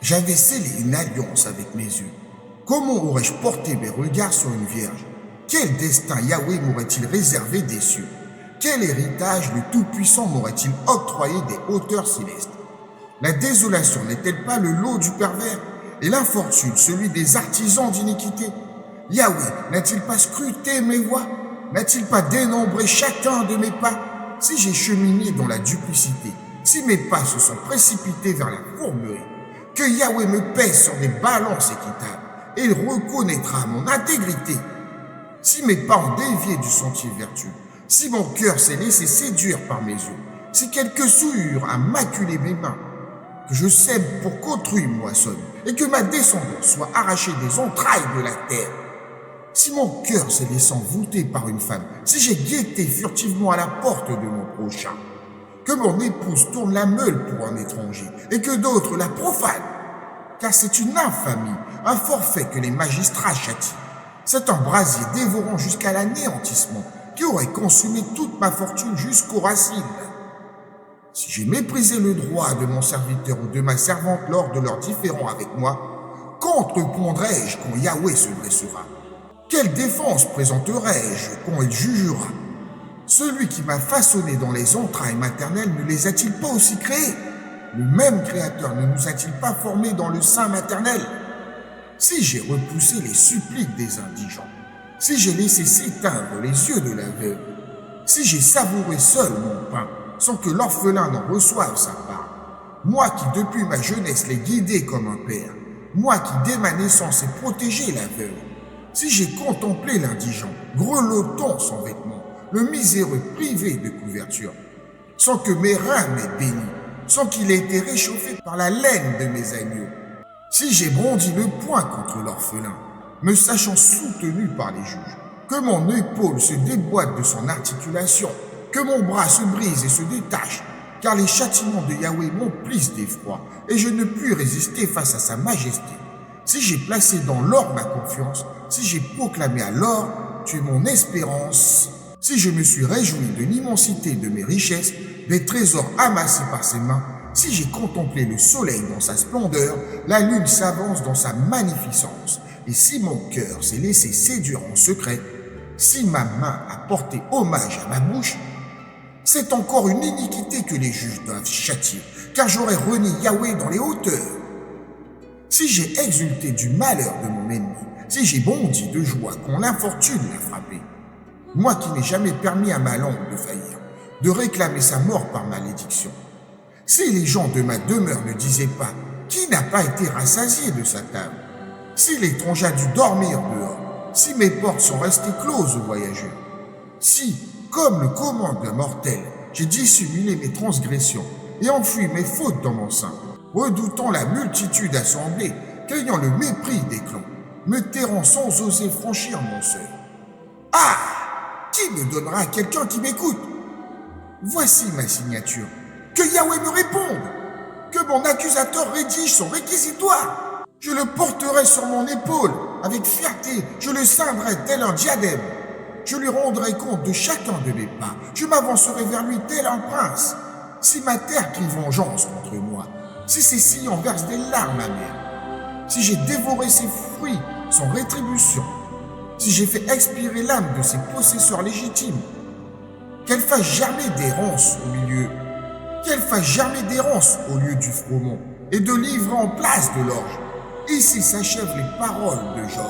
J'avais scellé une alliance avec mes yeux. Comment aurais-je porté mes regards sur une vierge? Quel destin Yahweh m'aurait-il réservé des cieux? Quel héritage le Tout-Puissant m'aurait-il octroyé des hauteurs célestes? La désolation n'est-elle pas le lot du pervers et l'infortune celui des artisans d'iniquité? Yahweh n'a-t-il pas scruté mes voies? N'a-t-il pas dénombré chacun de mes pas? Si j'ai cheminé dans la duplicité, si mes pas se sont précipités vers la fourberie, que Yahweh me pèse sur des balances équitables et il reconnaîtra mon intégrité. Si mes pas ont dévié du sentier vertueux, si mon cœur s'est laissé séduire par mes yeux, si quelque souillure a maculé mes mains, que je sème pour qu'autrui moissonne et que ma descendance soit arrachée des entrailles de la terre. Si mon cœur s'est laissé envoûter par une femme, si j'ai guetté furtivement à la porte de mon prochain, que mon épouse tourne la meule pour un étranger et que d'autres la profanent, car c'est une infamie, un forfait que les magistrats châtient. C'est un brasier dévorant jusqu'à l'anéantissement qui aurait consumé toute ma fortune jusqu'aux racines. Si j'ai méprisé le droit de mon serviteur ou de ma servante lors de leurs différends avec moi, contre-répondrai-je quand Yahweh se dressera? Quelle défense présenterai-je quand il jugera? Celui qui m'a façonné dans les entrailles maternelles ne les a-t-il pas aussi créés? Le même Créateur ne nous a-t-il pas formés dans le sein maternel? Si j'ai repoussé les suppliques des indigents, si j'ai laissé s'éteindre les yeux de l'aveugle, si j'ai savouré seul mon pain, sans que l'orphelin n'en reçoive sa part, moi qui depuis ma jeunesse l'ai guidé comme un père, moi qui dès ma naissance ai protégé l'aveugle, si j'ai contemplé l'indigent, grelottant sans vêtements, le miséreux privé de couverture, sans que mes reins m'aient béni, sans qu'il ait été réchauffé par la laine de mes agneaux, si j'ai bondi le poing contre l'orphelin, me sachant soutenu par les juges, que mon épaule se déboîte de son articulation, que mon bras se brise et se détache, car les châtiments de Yahweh m'emplissent d'effroi, et je ne puis résister face à sa majesté. Si j'ai placé dans l'or ma confiance, si j'ai proclamé à l'or, tu es mon espérance, si je me suis réjoui de l'immensité de mes richesses, des trésors amassés par ses mains, si j'ai contemplé le soleil dans sa splendeur, la lune s'avance dans sa magnificence, et si mon cœur s'est laissé séduire en secret, si ma main a porté hommage à ma bouche, c'est encore une iniquité que les juges doivent châtier, car j'aurais renié Yahweh dans les hauteurs. Si j'ai exulté du malheur de mon ennemi, si j'ai bondi de joie quand l'infortune l'a frappé, moi qui n'ai jamais permis à ma langue de faillir, de réclamer sa mort par malédiction, si les gens de ma demeure ne disaient pas qui n'a pas été rassasié de sa table, si l'étranger a dû dormir dehors, si mes portes sont restées closes aux voyageurs, si, comme le commande un mortel, j'ai dissimulé mes transgressions et enfui mes fautes dans mon sein, redoutant la multitude assemblée, craignant le mépris des clans, me tairant sans oser franchir mon seuil. Ah! Qui me donnera à quelqu'un qui m'écoute? Voici ma signature. Que Yahweh me réponde. Que mon accusateur rédige son réquisitoire. Je le porterai sur mon épaule avec fierté. Je le ceindrai tel un diadème. Je lui rendrai compte de chacun de mes pas. Je m'avancerai vers lui tel un prince. Si ma terre crie vengeance contre moi, si ses sillons versent des larmes amères, si j'ai dévoré ses fruits sans rétribution, si j'ai fait expirer l'âme de ses possesseurs légitimes, qu'elle fasse germer d'errance au lieu du froment et de livrer en place de l'orge. Ici s'achèvent les paroles de Job.